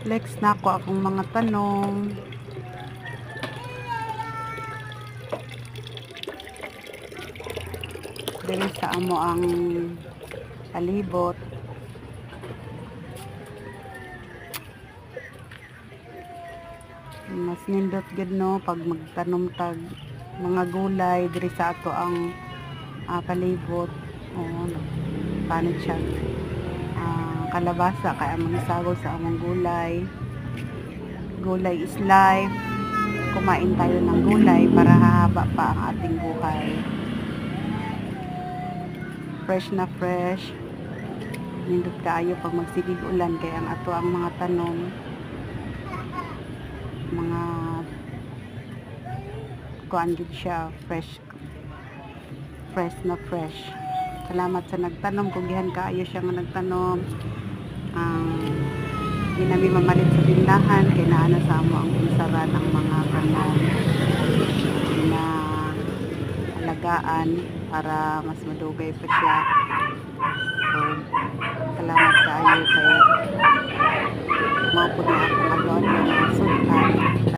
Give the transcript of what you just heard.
Flex na ako akong mga tanong. Dili sa amo ang palibot. Mas nindot gid no pag magtanom tag mga gulay diri sa ato ang palibot. Oo, panit siya. Kalabasa kaya magisagaw sa among gulay. Gulay is life. Kumain tayo ng gulay para hahaba pa ang ating buhay. Fresh na fresh. Nindot kaayo pag magsigig ulan kaya ang ato ang mga tanom, mga kuan gid siya, fresh na fresh. Salamat sa nagtanom, kugihan kaayo siya nga nagtanom. Di nami mamalit sa tindahan kay naana sa amo ang pinsaran ang mga tanom na alagaan para mas madugay pa siya. So, salamat kaayo kay mao pud na akong adlaw ng sultan.